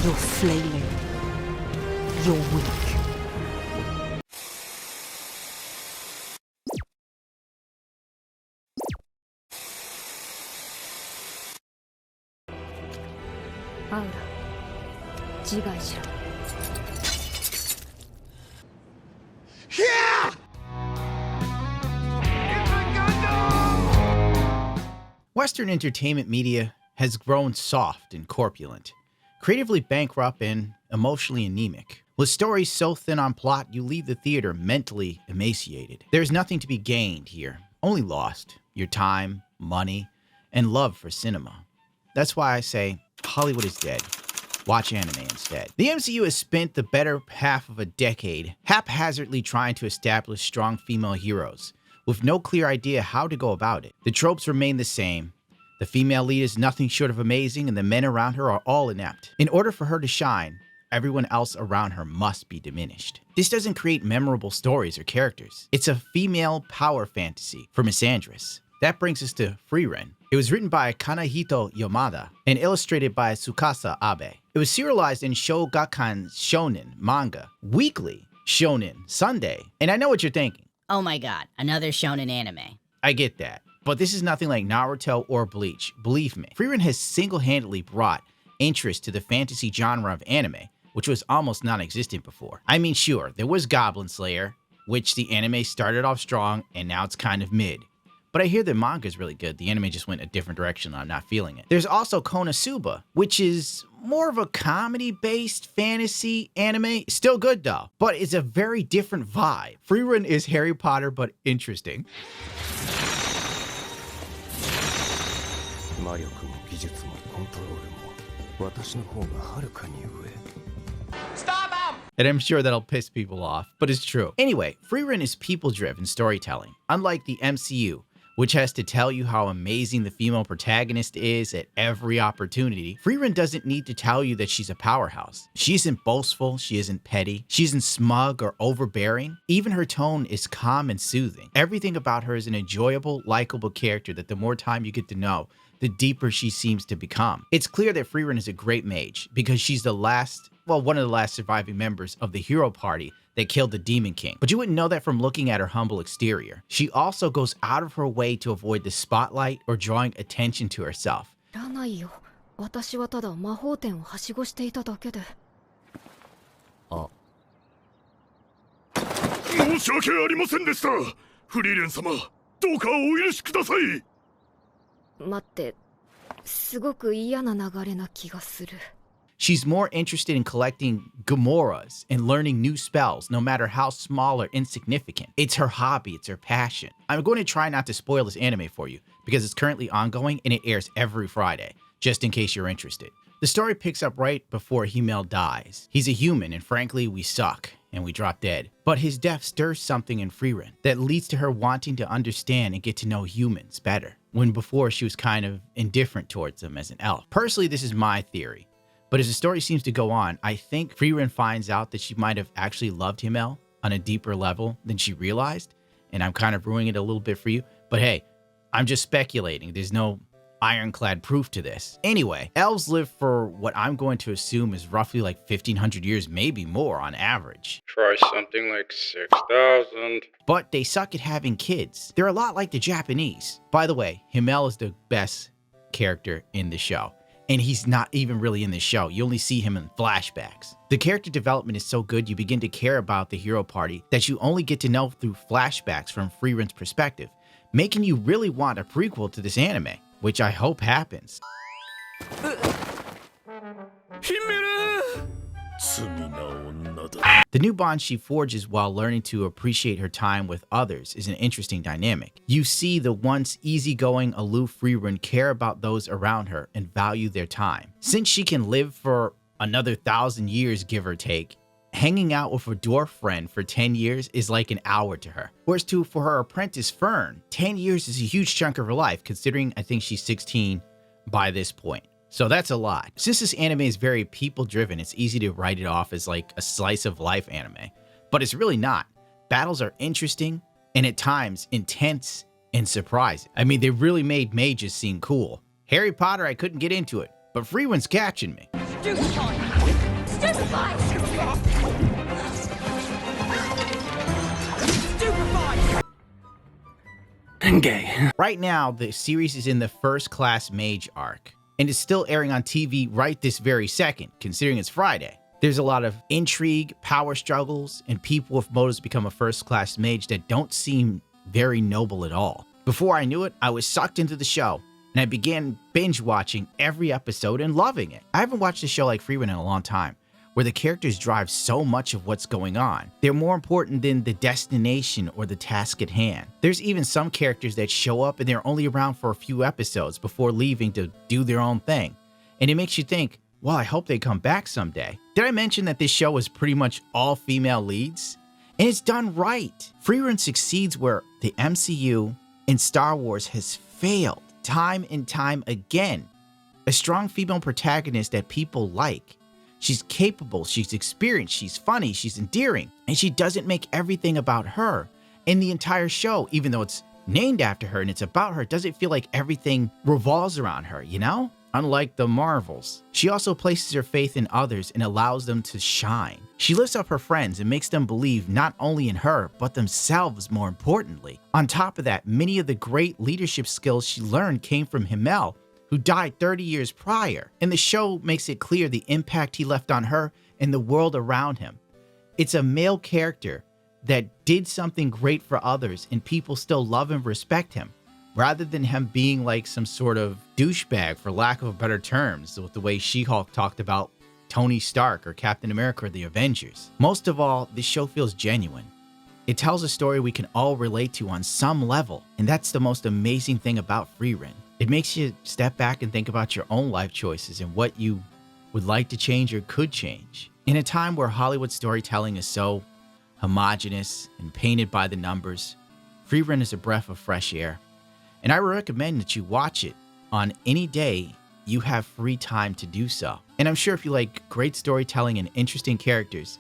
You're flailing. You're weak. Aura, 自害しろ。Western entertainment media has grown soft and corpulent, creatively bankrupt and emotionally anemic. With stories so thin on plot, you leave the theater mentally emaciated. There's nothing to be gained here, only lost. Your time, money, and love for cinema. That's why I say, Hollywood is dead. Watch anime instead. The MCU has spent the better half of a decade haphazardly trying to establish strong female heroes, with no clear idea how to go about it. The tropes remain the same. The female lead is nothing short of amazing, and the men around her are all inept. In order for her to shine, everyone else around her must be diminished. This doesn't create memorable stories or characters. It's a female power fantasy for misandrous. That brings us to Frieren. It was written by Kanahito Yamada and illustrated by Tsukasa Abe. It was serialized in Shogakukan Shonen manga, Weekly Shonen Sunday. And I know what you're thinking. Oh my god, another shonen anime. I get that. But this is nothing like Naruto or Bleach. Believe me, Frieren has single-handedly brought interest to the fantasy genre of anime, which was almost non-existent before. I mean, sure, there was Goblin Slayer, which the anime started off strong and now it's kind of mid. But I hear the manga is really good. The anime just went a different direction and I'm not feeling it. There's also Konosuba, which is more of a comedy-based fantasy anime. Still good though, but it's a very different vibe. Frieren is Harry Potter, but interesting. Stop him! And I'm sure that'll piss people off, but it's true. Anyway, Frieren is people-driven storytelling, unlike the MCU, which has to tell you how amazing the female protagonist is at every opportunity. Frieren doesn't need to tell you that she's a powerhouse. She isn't boastful, she isn't petty, she isn't smug or overbearing. Even her tone is calm and soothing. Everything about her is an enjoyable, likable character that the more time you get to know, the deeper she seems to become. It's clear that Frieren is a great mage because she's the last, well, one of the last surviving members of the hero party that killed the Demon King. But you wouldn't know that from looking at her humble exterior. She also goes out of her way to avoid the spotlight or drawing attention to herself. いらないよ。私はただ魔法店をはしごしていただけで。あ。申し訳ありませんでした。フリーレン様、どうかお許しください。待って、すごく嫌な流れな気がする。She's more interested in collecting Gamoras and learning new spells, no matter how small or insignificant. It's her hobby, it's her passion. I'm going to try not to spoil this anime for you, because it's currently ongoing and it airs every Friday, just in case you're interested. The story picks up right before Himmel dies. He's a human, and frankly, we suck, and we drop dead. But his death stirs something in Frieren that leads to her wanting to understand and get to know humans better, when before she was kind of indifferent towards them as an elf. Personally, this is my theory. But as the story seems to go on, I think Frieren finds out that she might have actually loved Himmel on a deeper level than she realized. And I'm kind of ruining it a little bit for you. But hey, I'm just speculating. There's no ironclad proof to this. Anyway, elves live for what I'm going to assume is roughly like 1,500 years, maybe more on average. Try something like 6,000. But they suck at having kids. They're a lot like the Japanese. By the way, Himmel is the best character in the show. And he's not even really in the show. You only see him in flashbacks. The character development is so good, you begin to care about the hero party that you only get to know through flashbacks from Frieren's perspective, making you really want a prequel to this anime, which I hope happens. The new bond she forges while learning to appreciate her time with others is an interesting dynamic. You see the once easygoing, aloof Frieren care about those around her and value their time. Since she can live for another 1,000 years, give or take, hanging out with a dwarf friend for 10 years is like an hour to her. Whereas for her apprentice Fern, 10 years is a huge chunk of her life, considering I think she's 16 by this point. So that's a lot. Since this anime is very people-driven, it's easy to write it off as like a slice-of-life anime. But it's really not. Battles are interesting, and at times, intense and surprising. I mean, they really made mages seem cool. Harry Potter, I couldn't get into it, but Frieren's catching me. Gay. Right now, the series is in the first class mage arc, and is still airing on TV right this very second, considering it's Friday. There's a lot of intrigue, power struggles, and people with motives become a first class mage that don't seem very noble at all. Before I knew it, I was sucked into the show, and I began binge watching every episode and loving it. I haven't watched a show like Frieren in a long time, where the characters drive so much of what's going on. They're more important than the destination or the task at hand. There's even some characters that show up and they're only around for a few episodes before leaving to do their own thing. And it makes you think, well, I hope they come back someday. Did I mention that this show is pretty much all female leads? And it's done right. Frieren succeeds where the MCU and Star Wars has failed time and time again. A strong female protagonist that people like. She's capable, she's experienced, she's funny, she's endearing, and she doesn't make everything about her. In the entire show, even though it's named after her and it's about her, it doesn't feel like everything revolves around her, you know? Unlike the Marvels. She also places her faith in others and allows them to shine. She lifts up her friends and makes them believe not only in her, but themselves more importantly. On top of that, many of the great leadership skills she learned came from Himmel, who died 30 years prior, and the show makes it clear the impact he left on her and the world around him. It's a male character that did something great for others and people still love and respect him, rather than him being like some sort of douchebag, for lack of better terms, with the way She-Hulk talked about Tony Stark or Captain America or the Avengers. Most of all, this show feels genuine. It tells a story we can all relate to on some level, and that's the most amazing thing about Frieren. It makes you step back and think about your own life choices and what you would like to change or could change. In a time where Hollywood storytelling is so homogenous and painted by the numbers, Frieren is a breath of fresh air. And I recommend that you watch it on any day you have free time to do so. And I'm sure if you like great storytelling and interesting characters,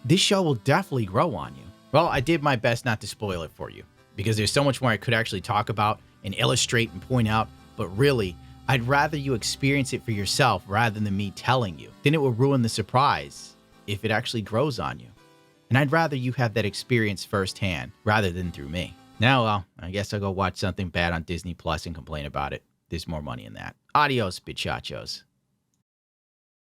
this show will definitely grow on you. Well, I did my best not to spoil it for you, because there's so much more I could actually talk about and illustrate and point out, but really, I'd rather you experience it for yourself rather than me telling you. Then it will ruin the surprise if it actually grows on you. And I'd rather you have that experience firsthand rather than through me. Now, well, I guess I'll go watch something bad on Disney Plus and complain about it. There's more money in that. Adios, bitchachos.